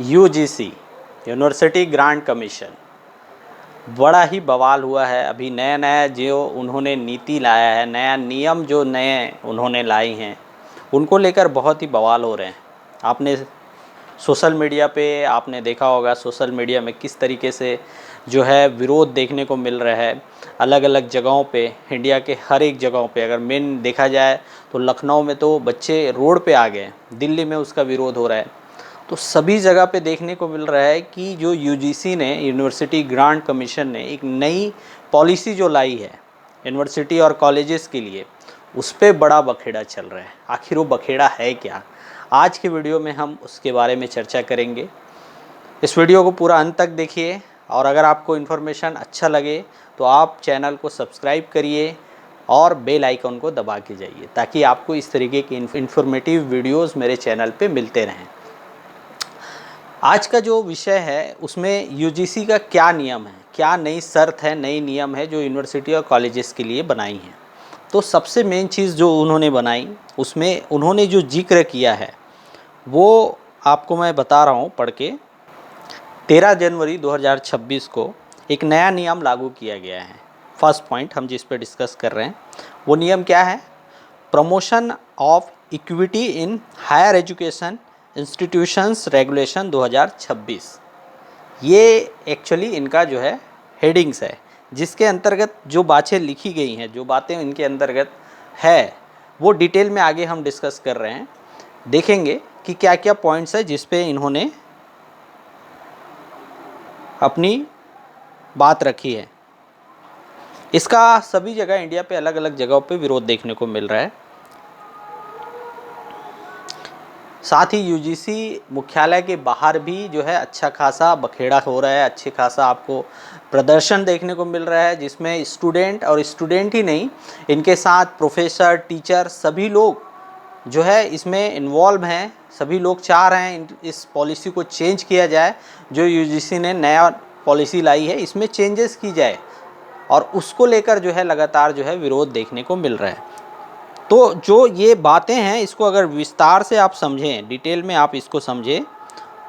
UGC university grant commission बड़ा ही बवाल हुआ है। अभी नया नया जो उन्होंने नीति लाया है, नया नियम जो नए उन्होंने लाई हैं, उनको लेकर बहुत ही बवाल हो रहे हैं। आपने सोशल मीडिया पे आपने देखा होगा, सोशल मीडिया में किस तरीके से जो है विरोध देखने को मिल रहा है। अलग अलग जगहों पे, इंडिया के हर एक जगहों पे, अगर मेन देखा जाए तो लखनऊ में तो बच्चे रोड पे आ गए, दिल्ली में उसका विरोध हो रहा है। तो सभी जगह पे देखने को मिल रहा है कि जो यूजीसी ने, यूनिवर्सिटी ग्रांट कमीशन ने एक नई पॉलिसी जो लाई है यूनिवर्सिटी और कॉलेजेस के लिए, उस पर बड़ा बखेड़ा चल रहा है। आखिर वो बखेड़ा है क्या? आज के वीडियो में हम उसके बारे में चर्चा करेंगे। इस वीडियो को पूरा अंत तक देखिए, और अगर आपको इन्फॉर्मेशन अच्छा लगे तो आप चैनल को सब्सक्राइब करिए और बेल आइकन को दबा के जाइए, ताकि आपको इस तरीके की इन्फॉर्मेटिव वीडियोस मेरे चैनल पे मिलते रहें। आज का जो विषय है उसमें यूजीसी का क्या नियम है, क्या नई शर्त है, नई नियम है जो यूनिवर्सिटी और कॉलेजेस के लिए बनाई हैं। तो सबसे मेन चीज़ जो उन्होंने बनाई, उसमें उन्होंने जो जिक्र किया है वो आपको मैं बता रहा हूँ पढ़ के। 13 जनवरी 2026 को एक नया नियम लागू किया गया है। फर्स्ट पॉइंट हम जिस पर डिस्कस कर रहे हैं वो नियम क्या है? Promotion of equity in higher education institutions regulation 2026। ये एक्चुअली इनका जो है हेडिंग्स है, जिसके अंतर्गत जो बातें लिखी गई हैं, जो बातें इनके अंतर्गत है, वो डिटेल में आगे हम डिस्कस कर रहे हैं। देखेंगे कि क्या क्या पॉइंट्स है जिस पे इन्होंने अपनी बात रखी है। इसका सभी जगह इंडिया पे अलग अलग जगहों पे विरोध देखने को मिल रहा है। साथ ही यूजीसी मुख्यालय के बाहर भी जो है अच्छा खासा बखेड़ा हो रहा है, अच्छे खासा आपको प्रदर्शन देखने को मिल रहा है, जिसमें स्टूडेंट, और स्टूडेंट ही नहीं, इनके साथ प्रोफेसर, टीचर, सभी लोग जो है इसमें इन्वॉल्व हैं। सभी लोग चाह रहे हैं इस पॉलिसी को चेंज किया जाए। जो यूजीसी ने नया पॉलिसी लाई है इसमें चेंजेस की जाए, और उसको लेकर जो है लगातार जो है विरोध देखने को मिल रहा है। तो जो ये बातें हैं, इसको अगर विस्तार से आप समझें, डिटेल में आप इसको समझें,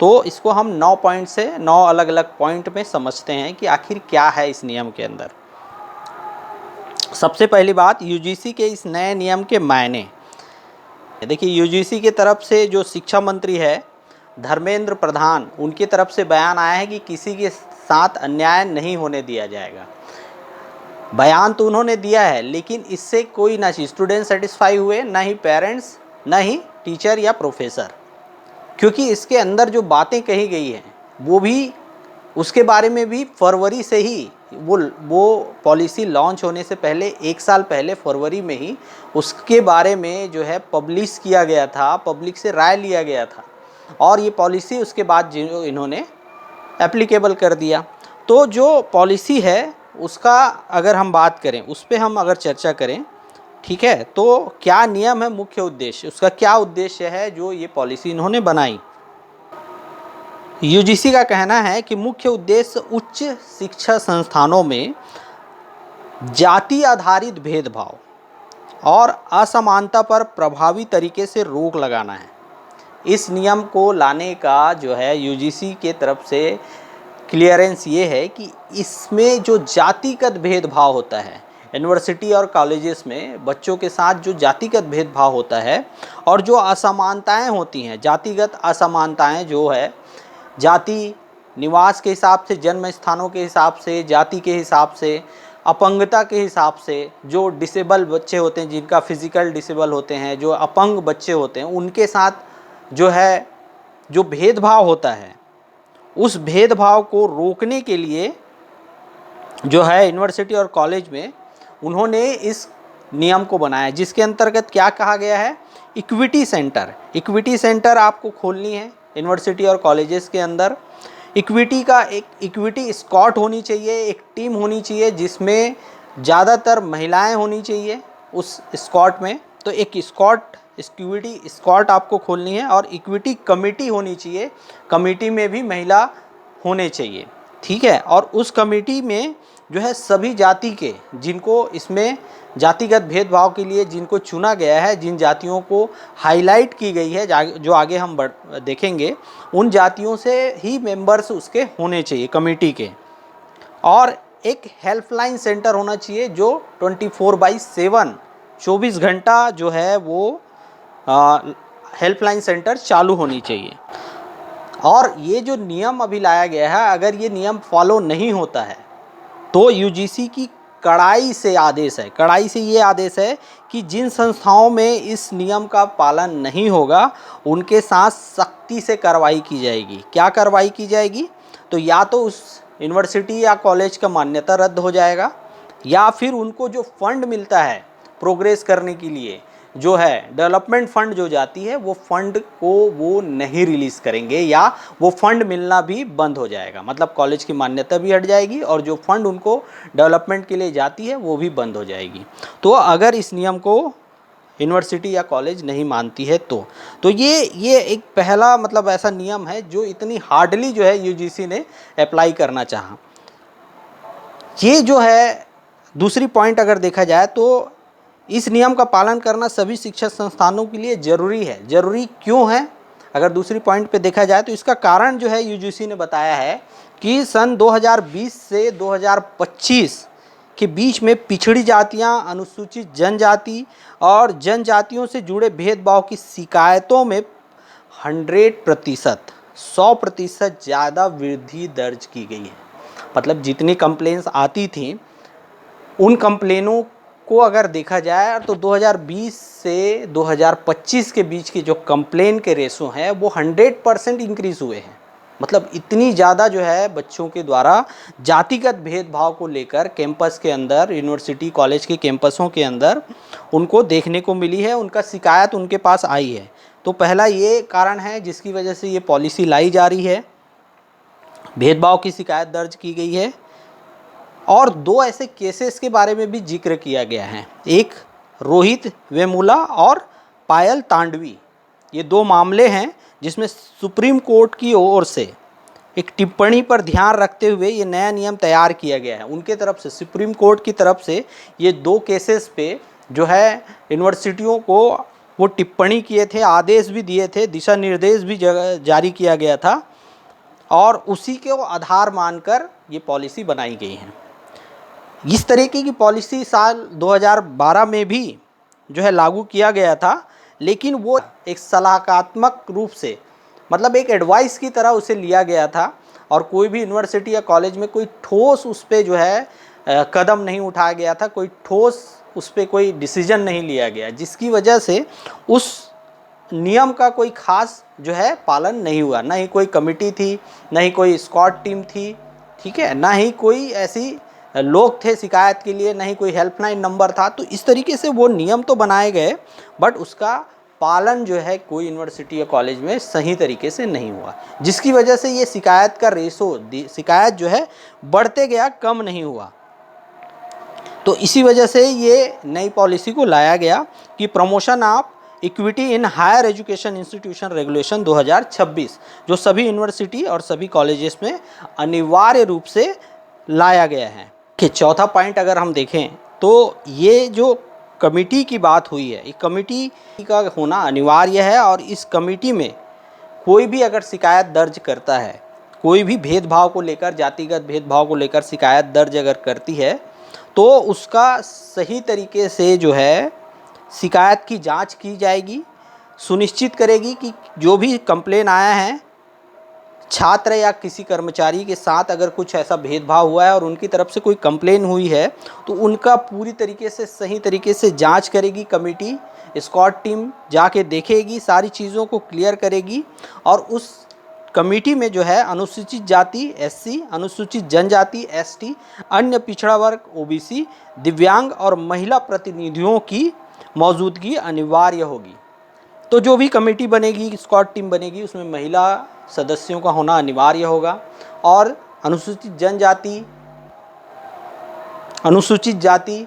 तो इसको हम 9 पॉइंट से 9 अलग अलग पॉइंट में समझते हैं कि आखिर क्या है इस नियम के अंदर। सबसे पहली बात, यूजीसी के इस नए नियम के मायने। देखिए, यूजीसी की तरफ से जो शिक्षा मंत्री है धर्मेंद्र प्रधान, उनकी तरफ से बयान आया है कि किसी के साथ अन्याय नहीं होने दिया जाएगा। बयान तो उन्होंने दिया है, लेकिन इससे कोई ना स्टूडेंट सेटिस्फाई हुए, ना ही पेरेंट्स, ना ही टीचर या प्रोफेसर, क्योंकि इसके अंदर जो बातें कही गई हैं वो भी, उसके बारे में भी फरवरी से ही वो पॉलिसी लॉन्च होने से पहले 1 साल पहले फरवरी में ही उसके बारे में जो है पब्लिश किया गया था, पब्लिक से राय लिया गया था, और ये पॉलिसी उसके बाद जो इन्होंने एप्लीकेबल कर दिया। तो जो पॉलिसी है उसका अगर हम बात करें, उस पर हम अगर चर्चा करें, ठीक है, तो क्या नियम है, मुख्य उद्देश्य, उसका क्या उद्देश्य है जो ये पॉलिसी इन्होंने बनाई। यूजीसी का कहना है कि मुख्य उद्देश्य उच्च शिक्षा संस्थानों में जाति आधारित भेदभाव और असमानता पर प्रभावी तरीके से रोक लगाना है। इस नियम को लाने का जो है यूजीसी के तरफ से क्लियरेंस ये है कि इसमें जो जातिगत भेदभाव होता है, यूनिवर्सिटी और कॉलेजेस में बच्चों के साथ जो जातिगत भेदभाव होता है और जो असमानताएं होती हैं, जातिगत असमानताएं जो है, जाति, निवास के हिसाब से, जन्म स्थानों के हिसाब से, जाति के हिसाब से, अपंगता के हिसाब से, जो डिसेबल बच्चे होते हैं, जिनका फिजिकल डिसेबल होते हैं, जो अपंग बच्चे होते हैं, उनके साथ जो है जो भेदभाव होता है, उस भेदभाव को रोकने के लिए जो है यूनिवर्सिटी और कॉलेज में उन्होंने इस नियम को बनाया, जिसके अंतर्गत क्या कहा गया है, इक्विटी सेंटर। इक्विटी सेंटर आपको खोलनी है यूनिवर्सिटी और कॉलेजेस के अंदर। इक्विटी का एक इक्विटी स्क्वाड होनी चाहिए, एक टीम होनी चाहिए जिसमें ज़्यादातर महिलाएं होनी चाहिए उस स्क्वाड में। तो एक स्क्वाड, इक्विटी स्क्वाड आपको खोलनी है, और इक्विटी कमेटी होनी चाहिए, कमेटी में भी महिला होने चाहिए, ठीक है। और उस कमेटी में जो है सभी जाति के, जिनको इसमें जातिगत भेदभाव के लिए जिनको चुना गया है, जिन जातियों को हाईलाइट की गई है, जो आगे हम देखेंगे, उन जातियों से ही मेंबर्स उसके होने चाहिए कमेटी के। और एक हेल्पलाइन सेंटर होना चाहिए जो 24/7 24 घंटा जो है वो हेल्पलाइन सेंटर चालू होनी चाहिए। और ये जो नियम अभी लाया गया है, अगर ये नियम फॉलो नहीं होता है तो यूजीसी की कड़ाई से आदेश है, कड़ाई से ये आदेश है कि जिन संस्थाओं में इस नियम का पालन नहीं होगा उनके साथ सख्ती से कार्रवाई की जाएगी। क्या कार्रवाई की जाएगी? तो या तो उस यूनिवर्सिटी या कॉलेज का मान्यता रद्द हो जाएगा, या फिर उनको जो फंड मिलता है प्रोग्रेस करने के लिए, जो है डेवलपमेंट फंड जो जाती है, वो फंड को वो नहीं रिलीज़ करेंगे, या वो फंड मिलना भी बंद हो जाएगा। मतलब कॉलेज की मान्यता भी हट जाएगी और जो फंड उनको डेवलपमेंट के लिए जाती है वो भी बंद हो जाएगी। तो अगर इस नियम को यूनिवर्सिटी या कॉलेज नहीं मानती है तो ये एक पहला मतलब ऐसा नियम है जो इतनी हार्डली जो है यूजीसी ने अप्लाई करना चाहा। ये जो है दूसरी पॉइंट अगर देखा जाए तो इस नियम का पालन करना सभी शिक्षा संस्थानों के लिए ज़रूरी है। ज़रूरी क्यों है? अगर दूसरी पॉइंट पे देखा जाए तो इसका कारण जो है यूजीसी ने बताया है कि सन 2020 से 2025 के बीच में पिछड़ी जातियां, अनुसूचित जनजाति और जनजातियों से जुड़े भेदभाव की शिकायतों में 100% ज़्यादा वृद्धि दर्ज की गई है। मतलब जितनी कंप्लेंट्स आती थी उन कंप्लेनों को अगर देखा जाए तो 2020 से 2025 के बीच की जो कंप्लेन के रेशो हैं वो 100% इंक्रीज़ हुए हैं। मतलब इतनी ज़्यादा जो है बच्चों के द्वारा जातिगत भेदभाव को लेकर कैंपस के अंदर, यूनिवर्सिटी कॉलेज के कैंपसों के अंदर उनको देखने को मिली है, उनका शिकायत उनके पास आई है। तो पहला ये कारण है जिसकी वजह से ये पॉलिसी लाई जा रही है, भेदभाव की शिकायत दर्ज की गई है। और दो ऐसे केसेस के बारे में भी जिक्र किया गया है, एक रोहित वेमुला और पायल तांडवी। ये दो मामले हैं जिसमें सुप्रीम कोर्ट की ओर से एक टिप्पणी पर ध्यान रखते हुए ये नया नियम तैयार किया गया है। उनके तरफ से, सुप्रीम कोर्ट की तरफ से ये दो केसेस पे जो है यूनिवर्सिटियों को वो टिप्पणी किए थे, आदेश भी दिए थे, दिशा निर्देश भी जारी किया गया था, और उसी के आधार मानकर ये पॉलिसी बनाई गई है। इस तरीके की पॉलिसी साल 2012 में भी जो है लागू किया गया था, लेकिन वो एक सलाहकात्मक रूप से, मतलब एक एडवाइस की तरह उसे लिया गया था, और कोई भी यूनिवर्सिटी या कॉलेज में कोई ठोस उस पर जो है कदम नहीं उठाया गया था, कोई ठोस उस पर कोई डिसीजन नहीं लिया गया, जिसकी वजह से उस नियम का कोई खास जो है पालन नहीं हुआ। ना ही कोई कमेटी थी, ना ही कोई स्क्वाड टीम थी, ठीक है, ना ही कोई ऐसी लोग थे शिकायत के लिए, ना ही कोई हेल्पलाइन नंबर था। तो इस तरीके से वो नियम तो बनाए गए, बट उसका पालन जो है कोई यूनिवर्सिटी या कॉलेज में सही तरीके से नहीं हुआ, जिसकी वजह से ये शिकायत का रेशो, शिकायत जो है बढ़ते गया, कम नहीं हुआ। तो इसी वजह से ये नई पॉलिसी को लाया गया कि promotion of equity in higher education institution regulation 2026, जो सभी यूनिवर्सिटी और सभी कॉलेजेस में अनिवार्य रूप से लाया गया है। कि चौथा पॉइंट अगर हम देखें तो ये जो कमेटी की बात हुई है, एक कमेटी का होना अनिवार्य है, और इस कमेटी में कोई भी अगर शिकायत दर्ज करता है, कोई भी भेदभाव को लेकर, जातिगत भेदभाव को लेकर शिकायत दर्ज अगर करती है, तो उसका सही तरीके से जो है शिकायत की जांच की जाएगी, सुनिश्चित करेगी कि जो भी कंप्लेन आया है छात्र या किसी कर्मचारी के साथ अगर कुछ ऐसा भेदभाव हुआ है और उनकी तरफ से कोई कंप्लेन हुई है, तो उनका पूरी तरीके से, सही तरीके से जांच करेगी कमेटी। स्क्वाड टीम जाके देखेगी, सारी चीज़ों को क्लियर करेगी, और उस कमेटी में जो है अनुसूचित जाति एससी, अनुसूचित जनजाति एसटी, अन्य पिछड़ा वर्ग ओबीसी, दिव्यांग और महिला प्रतिनिधियों की मौजूदगी अनिवार्य होगी। तो जो भी कमेटी बनेगी, स्क्वाड टीम बनेगी, उसमें महिला सदस्यों का होना अनिवार्य होगा, और अनुसूचित जनजाति, अनुसूचित जाति,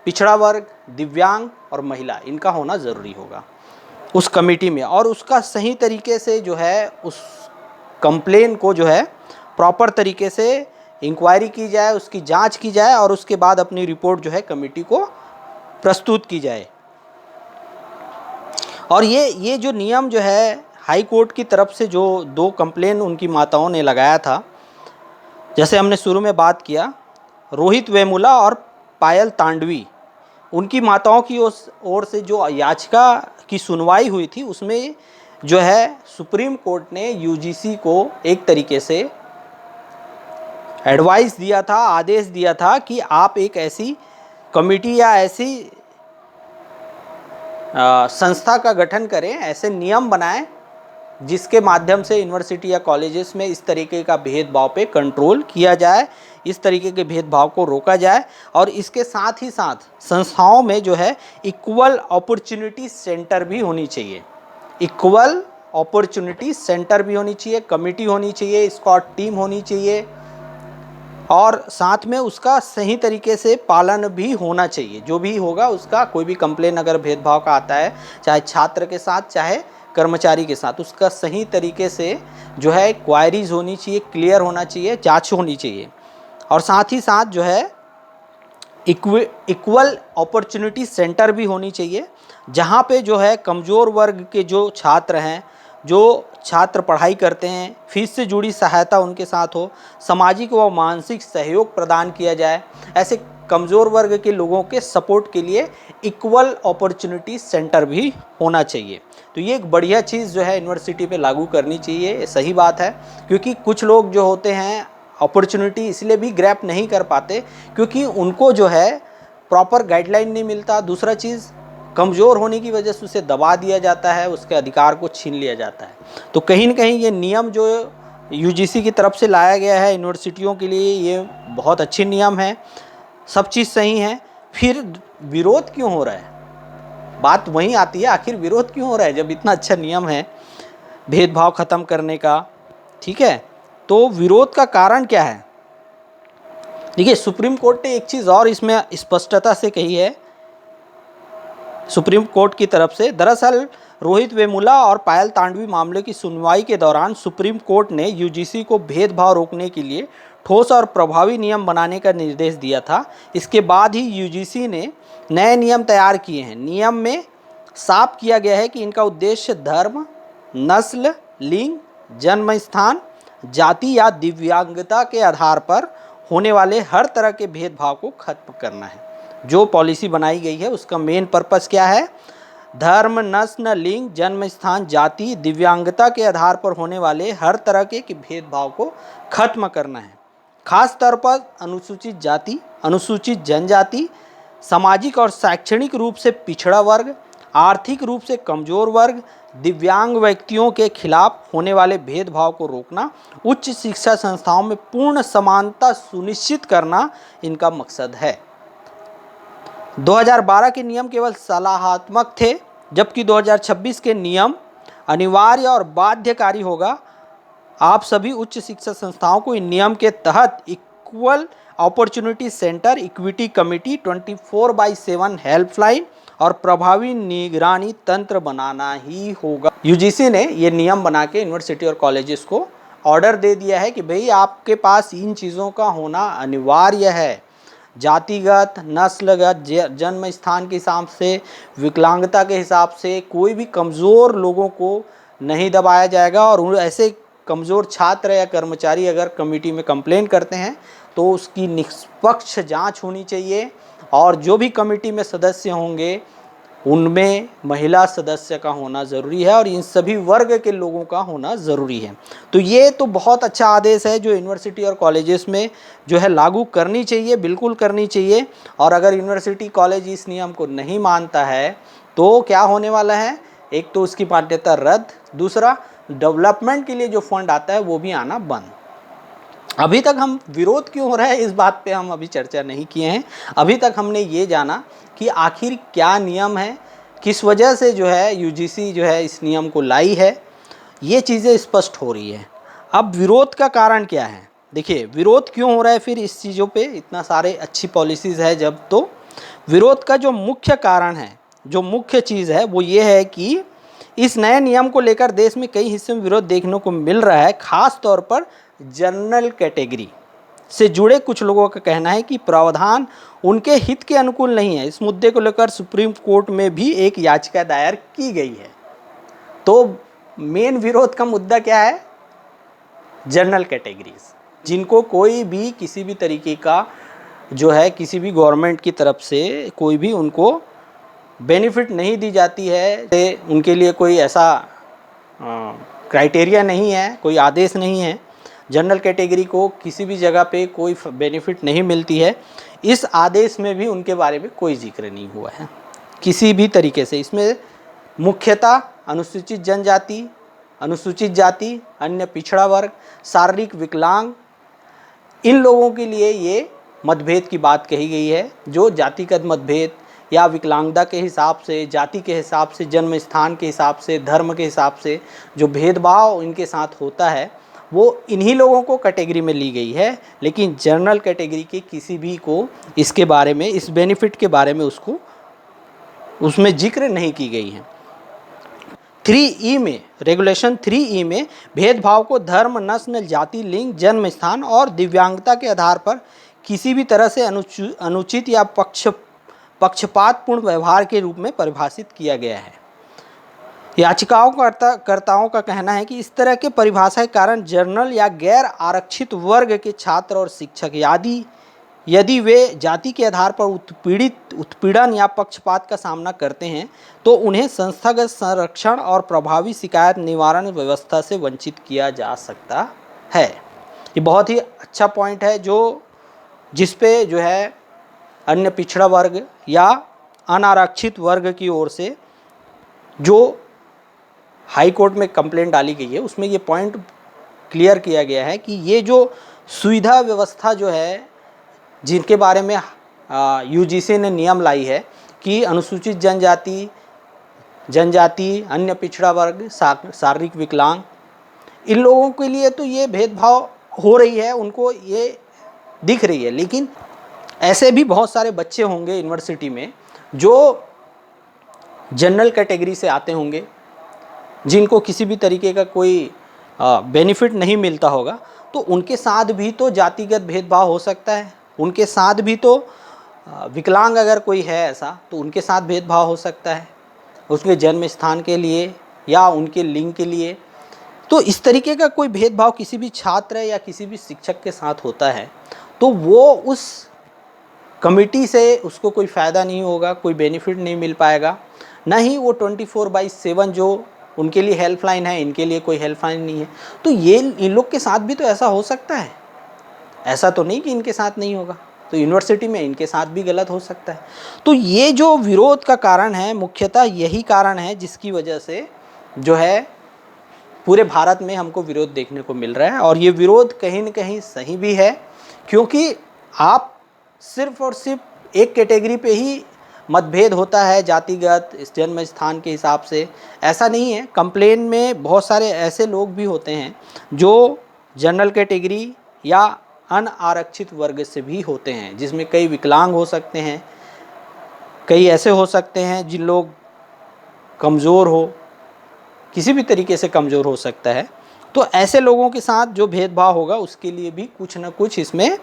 पिछड़ा वर्ग, दिव्यांग और महिला, इनका होना ज़रूरी होगा उस कमेटी में। और उसका सही तरीके से जो है उस कंप्लेन को जो है प्रॉपर तरीके से इंक्वायरी की जाए, उसकी जांच की जाए, और उसके बाद अपनी रिपोर्ट जो है कमेटी को प्रस्तुत की जाए। और ये जो नियम जो है हाई कोर्ट की तरफ से जो 2 कंप्लेन उनकी माताओं ने लगाया था, जैसे हमने शुरू में बात किया, रोहित वेमुला और पायल तांडवी, उनकी माताओं की ओर से जो याचिका की सुनवाई हुई थी, उसमें जो है सुप्रीम कोर्ट ने यूजीसी को एक तरीके से एडवाइस दिया था, आदेश दिया था कि आप एक ऐसी कमेटी या ऐसी संस्था का गठन करें, ऐसे नियम बनाएं जिसके माध्यम से यूनिवर्सिटी या कॉलेजेस में इस तरीके का भेदभाव पे कंट्रोल किया जाए, इस तरीके के भेदभाव को रोका जाए। और इसके साथ ही साथ संस्थाओं में जो है इक्वल अपॉर्चुनिटी सेंटर भी होनी चाहिए, इक्वल अपॉर्चुनिटी सेंटर भी होनी चाहिए, कमेटी होनी चाहिए, स्क्वाड टीम होनी चाहिए, और साथ में उसका सही तरीके से पालन भी होना चाहिए। जो भी होगा उसका, कोई भी कंप्लेन अगर भेदभाव का आता है, चाहे छात्र के साथ चाहे कर्मचारी के साथ, उसका सही तरीके से जो है क्वायरीज होनी चाहिए, क्लियर होना चाहिए, जांच होनी चाहिए। और साथ ही साथ जो है इक्वल अपॉर्चुनिटी सेंटर भी होनी चाहिए, जहाँ पे जो है कमज़ोर वर्ग के जो छात्र हैं, जो छात्र पढ़ाई करते हैं, फीस से जुड़ी सहायता उनके साथ हो, सामाजिक व मानसिक सहयोग प्रदान किया जाए। ऐसे कमज़ोर वर्ग के लोगों के सपोर्ट के लिए इक्वल अपॉर्चुनिटी सेंटर भी होना चाहिए। तो ये एक बढ़िया चीज़ जो है यूनिवर्सिटी पे लागू करनी चाहिए, ये सही बात है। क्योंकि कुछ लोग जो होते हैं अपॉर्चुनिटी इसलिए भी ग्रैब नहीं कर पाते क्योंकि उनको जो है प्रॉपर गाइडलाइन नहीं मिलता। दूसरा चीज़, कमज़ोर होने की वजह से उसे दबा दिया जाता है, उसके अधिकार को छीन लिया जाता है। तो कहीं न कहीं ये नियम जो यूजीसी की तरफ से लाया गया है यूनिवर्सिटियों के लिए, ये बहुत अच्छे नियम है, सब चीज़ सही है। फिर विरोध क्यों हो रहा है? बात वहीं आती है, आखिर विरोध क्यों हो रहा है जब इतना अच्छा नियम है भेदभाव ख़त्म करने का, ठीक है? तो विरोध का कारण क्या है? देखिए, सुप्रीम कोर्ट ने एक चीज़ और इसमें स्पष्टता से कही है, सुप्रीम कोर्ट की तरफ से। दरअसल रोहित वेमुला और पायल तांडवी मामले की सुनवाई के दौरान सुप्रीम कोर्ट ने यूजीसी को भेदभाव रोकने के लिए ठोस और प्रभावी नियम बनाने का निर्देश दिया था। इसके बाद ही यूजीसी ने नए नियम तैयार किए हैं। नियम में साफ किया गया है कि इनका उद्देश्य धर्म, नस्ल, लिंग, जन्म स्थान, जाति या दिव्यांगता के आधार पर होने वाले हर तरह के भेदभाव को खत्म करना है। जो पॉलिसी बनाई गई है उसका मेन पर्पस क्या है? धर्म, नस्ल, लिंग, जन्म स्थान, जाति, दिव्यांगता के आधार पर होने वाले हर तरह के भेदभाव को खत्म करना है। खास तौर पर अनुसूचित जाति, अनुसूचित जनजाति, सामाजिक और शैक्षणिक रूप से पिछड़ा वर्ग, आर्थिक रूप से कमज़ोर वर्ग, दिव्यांग व्यक्तियों के खिलाफ होने वाले भेदभाव को रोकना, उच्च शिक्षा संस्थाओं में पूर्ण समानता सुनिश्चित करना इनका मकसद है। 2012 के नियम केवल सलाहात्मक थे, जबकि 2026 के नियम अनिवार्य और बाध्यकारी होगा। आप सभी उच्च शिक्षा संस्थाओं को इन नियम के तहत equal opportunity centre, equity committee, 24/7 helpline और प्रभावी निगरानी तंत्र बनाना ही होगा। यूजीसी ने ये नियम बना के यूनिवर्सिटी और कॉलेजेस को ऑर्डर दे दिया है कि भाई आपके पास इन चीज़ों का होना अनिवार्य है। जातिगत, नस्लगत, जन्म स्थान के हिसाब से, विकलांगता के हिसाब से कोई भी कमज़ोर लोगों को नहीं दबाया जाएगा। और ऐसे कमज़ोर छात्र या कर्मचारी अगर कमेटी में कंप्लेन करते हैं तो उसकी निष्पक्ष जांच होनी चाहिए। और जो भी कमेटी में सदस्य होंगे उनमें महिला सदस्य का होना ज़रूरी है और इन सभी वर्ग के लोगों का होना ज़रूरी है। तो ये तो बहुत अच्छा आदेश है जो यूनिवर्सिटी और कॉलेजेस में जो है लागू करनी चाहिए, बिल्कुल करनी चाहिए। और अगर यूनिवर्सिटी कॉलेज इस नियम को नहीं मानता है तो क्या होने वाला है? एक तो उसकी मान्यता रद्द, दूसरा डेवलपमेंट के लिए जो फंड आता है वो भी आना बंद। अभी तक हम विरोध क्यों हो रहा है इस बात पे हम अभी चर्चा नहीं किए हैं। अभी तक हमने ये जाना कि आखिर क्या नियम है, किस वजह से जो है यूजीसी जो है इस नियम को लाई है, ये चीज़ें स्पष्ट हो रही है। अब विरोध का कारण क्या है? देखिए, विरोध क्यों हो रहा है फिर इस चीज़ों पे? इतना सारे अच्छी पॉलिसीज़ है जब, तो विरोध का जो मुख्य कारण है, जो मुख्य चीज़ है वो ये है कि इस नए नियम को लेकर देश में कई हिस्सों में विरोध देखने को मिल रहा है। ख़ास तौर पर जनरल कैटेगरी, से जुड़े कुछ लोगों का कहना है कि प्रावधान उनके हित के अनुकूल नहीं है। इस मुद्दे को लेकर सुप्रीम कोर्ट में भी एक याचिका दायर की गई है। तो मेन विरोध का मुद्दा क्या है? जनरल कैटेगरीज, जिनको कोई भी किसी भी तरीके का जो है किसी भी गवर्नमेंट की तरफ से कोई भी उनको बेनिफिट नहीं दी जाती है, उनके लिए कोई ऐसा क्राइटेरिया नहीं है, कोई आदेश नहीं है। जनरल कैटेगरी को किसी भी जगह पे कोई बेनिफिट नहीं मिलती है। इस आदेश में भी उनके बारे में कोई जिक्र नहीं हुआ है किसी भी तरीके से। इसमें मुख्यतः अनुसूचित जनजाति, अनुसूचित जाति, अन्य पिछड़ा वर्ग, शारीरिक विकलांग, इन लोगों के लिए ये मतभेद की बात कही गई है। जो जातिगत मतभेद या विकलांगता के हिसाब से, जाति के हिसाब से, जन्म स्थान के हिसाब से, धर्म के हिसाब से जो भेदभाव इनके साथ होता है वो इन्हीं लोगों को कैटेगरी में ली गई है। लेकिन जनरल कैटेगरी के किसी भी को इसके बारे में, इस बेनिफिट के बारे में उसमें जिक्र नहीं की गई है। 3E में, रेगुलेशन 3E में भेदभाव को धर्म, नस्ल, जाति, लिंग, जन्म स्थान और दिव्यांगता के आधार पर किसी भी तरह से अनुचित या पक्षपातपूर्ण व्यवहार के रूप में परिभाषित किया गया है। याचिकाकर्ताओं का कहना है कि इस तरह के परिभाषा के कारण जनरल या गैर आरक्षित वर्ग के छात्र और शिक्षक यदि वे जाति के आधार पर उत्पीड़न या पक्षपात का सामना करते हैं तो उन्हें संस्थागत संरक्षण और प्रभावी शिकायत निवारण व्यवस्था से वंचित किया जा सकता है। ये बहुत ही अच्छा पॉइंट है जिस पे जो है अन्य पिछड़ा वर्ग या अनारक्षित वर्ग की ओर से जो हाई कोर्ट में कंप्लेंट डाली गई है उसमें ये पॉइंट क्लियर किया गया है कि ये जो सुविधा व्यवस्था जो है जिनके बारे में यूजीसी ने नियम लाई है कि अनुसूचित जनजाति, अन्य पिछड़ा वर्ग, शारीरिक विकलांग, इन लोगों के लिए तो ये भेदभाव हो रही है, उनको ये दिख रही है। लेकिन ऐसे भी बहुत सारे बच्चे होंगे यूनिवर्सिटी में जो जनरल कैटेगरी से आते होंगे, जिनको किसी भी तरीके का कोई बेनिफिट नहीं मिलता होगा, तो उनके साथ भी तो जातिगत भेदभाव हो सकता है। उनके साथ भी तो विकलांग अगर कोई है ऐसा तो उनके साथ भेदभाव हो सकता है, उसके जन्म स्थान के लिए या उनके लिंग के लिए। तो इस तरीके का कोई भेदभाव किसी भी छात्र या किसी भी शिक्षक के साथ होता है तो वो उस कमिटी से उसको कोई फ़ायदा नहीं होगा, कोई बेनिफिट नहीं मिल पाएगा। ना ही वो 24/7 जो उनके लिए हेल्पलाइन है, इनके लिए कोई हेल्पलाइन नहीं है। तो ये इन लोग के साथ भी तो ऐसा हो सकता है, ऐसा तो नहीं कि इनके साथ नहीं होगा। तो यूनिवर्सिटी में इनके साथ भी गलत हो सकता है। तो ये जो विरोध का कारण है, मुख्यतः यही कारण है जिसकी वजह से जो है पूरे भारत में हमको विरोध देखने को मिल रहा है। और ये विरोध कहीं न कहीं सही भी है, क्योंकि आप सिर्फ और सिर्फ एक कैटेगरी पे ही मतभेद होता है जातिगत, जन्म स्थान के हिसाब से, ऐसा नहीं है। कंप्लेन में बहुत सारे ऐसे लोग भी होते हैं जो जनरल कैटेगरी या अनारक्षित वर्ग से भी होते हैं, जिसमें कई विकलांग हो सकते हैं, कई ऐसे हो सकते हैं जिन लोग कमज़ोर हो, किसी भी तरीके से कमज़ोर हो सकता है। तो ऐसे लोगों के साथ जो भेदभाव होगा उसके लिए भी कुछ ना कुछ इसमें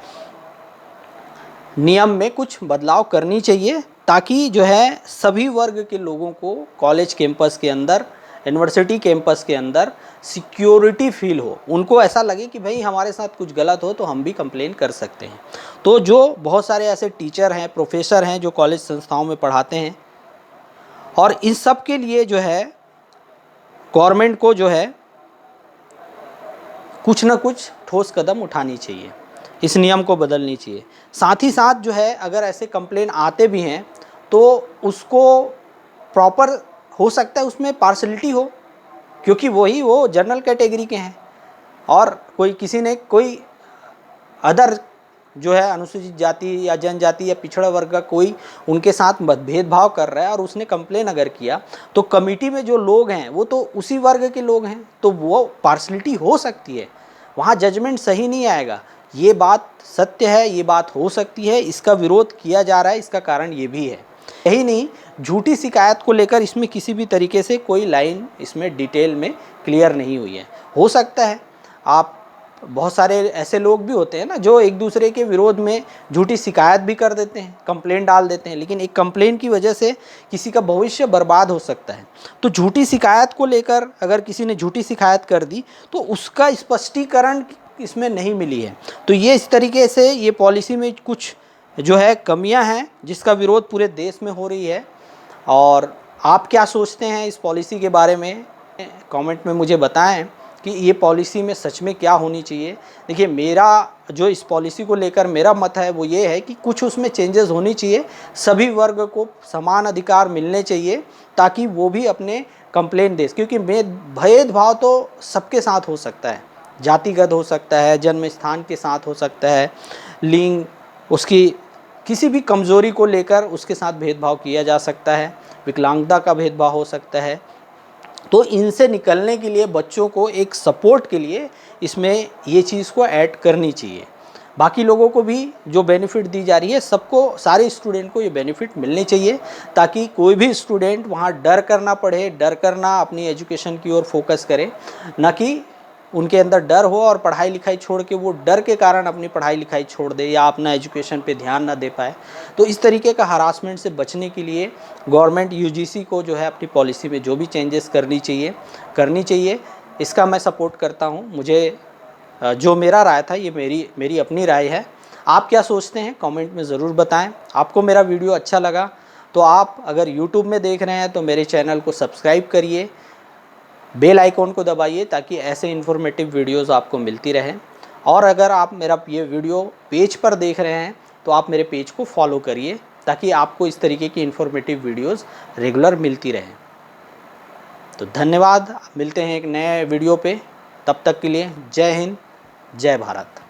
नियम में कुछ बदलाव करनी चाहिए, ताकि जो है सभी वर्ग के लोगों को कॉलेज कैंपस के अंदर, यूनिवर्सिटी कैंपस के अंदर सिक्योरिटी फील हो। उनको ऐसा लगे कि भाई हमारे साथ कुछ गलत हो तो हम भी कंप्लेन कर सकते हैं। तो जो बहुत सारे ऐसे टीचर हैं, प्रोफेसर हैं जो कॉलेज संस्थाओं में पढ़ाते हैं, और इन सब के लिए जो है गवर्नमेंट को जो है कुछ ना कुछ ठोस कदम उठानी चाहिए, इस नियम को बदलनी चाहिए। साथ ही साथ जो है अगर ऐसे कंप्लेन आते भी हैं तो उसको प्रॉपर, हो सकता है उसमें पार्शलिटी हो, क्योंकि वो जनरल कैटेगरी के हैं और किसी ने कोई अदर जो है अनुसूचित जाति या जनजाति या पिछड़ा वर्ग का कोई उनके साथ भेदभाव कर रहा है और उसने कंप्लेन अगर किया तो कमेटी में जो लोग हैं वो तो उसी वर्ग के लोग हैं, तो वो पार्शलिटी हो सकती है, वहाँ जजमेंट सही नहीं आएगा। ये बात सत्य है, ये बात हो सकती है, इसका विरोध किया जा रहा है। इसका कारण ये भी है। यही नहीं, झूठी शिकायत को लेकर इसमें किसी भी तरीके से कोई लाइन इसमें डिटेल में क्लियर नहीं हुई है। हो सकता है आप बहुत सारे ऐसे लोग भी होते हैं ना जो एक दूसरे के विरोध में झूठी शिकायत भी कर देते हैं, कंप्लेंट डाल देते हैं, लेकिन एक कंप्लेंट की वजह से किसी का भविष्य बर्बाद हो सकता है। तो झूठी शिकायत को लेकर अगर किसी ने झूठी शिकायत कर दी तो उसका स्पष्टीकरण इसमें नहीं मिली है। तो ये इस तरीके से ये पॉलिसी में कुछ जो है कमियां हैं जिसका विरोध पूरे देश में हो रही है। और आप क्या सोचते हैं इस पॉलिसी के बारे में, कमेंट में मुझे बताएं कि ये पॉलिसी में सच में क्या होनी चाहिए। देखिए, मेरा जो इस पॉलिसी को लेकर मेरा मत है वो ये है कि कुछ उसमें चेंजेस होनी चाहिए, सभी वर्ग को समान अधिकार मिलने चाहिए ताकि वो भी अपने कंप्लेंट दे, क्योंकि भेदभाव तो सबके साथ हो सकता है, जातिगत हो सकता है, जन्म स्थान के साथ हो सकता है, लिंग, उसकी किसी भी कमज़ोरी को लेकर उसके साथ भेदभाव किया जा सकता है, विकलांगता का भेदभाव हो सकता है। तो इनसे निकलने के लिए बच्चों को एक सपोर्ट के लिए इसमें ये चीज़ को ऐड करनी चाहिए। बाकी लोगों को भी जो बेनिफिट दी जा रही है, सबको, सारे स्टूडेंट को ये बेनिफिट मिलनी चाहिए ताकि कोई भी स्टूडेंट वहाँ डर कर ना पढ़े, डर कर ना अपनी एजुकेशन की ओर फोकस करे, ना कि उनके अंदर डर हो और पढ़ाई लिखाई छोड़ के वो डर के कारण अपनी पढ़ाई लिखाई छोड़ दे या अपना एजुकेशन पे ध्यान ना दे पाए। तो इस तरीके का हरासमेंट से बचने के लिए गवर्नमेंट यूजीसी को जो है अपनी पॉलिसी में जो भी चेंजेस करनी चाहिए, इसका मैं सपोर्ट करता हूँ। मुझे जो मेरा राय था ये मेरी अपनी राय है। आप क्या सोचते हैं कमेंट में ज़रूर बताएं। आपको मेरा वीडियो अच्छा लगा तो आप अगर यूट्यूब में देख रहे हैं तो मेरे चैनल को सब्सक्राइब करिए, बेल आइकॉन को दबाइए ताकि ऐसे इन्फॉर्मेटिव वीडियोस आपको मिलती रहें। और अगर आप मेरा ये वीडियो पेज पर देख रहे हैं तो आप मेरे पेज को फॉलो करिए ताकि आपको इस तरीके की इन्फॉर्मेटिव वीडियोस रेगुलर मिलती रहें। तो धन्यवाद, मिलते हैं एक नए वीडियो पे, तब तक के लिए जय हिंद, जय भारत।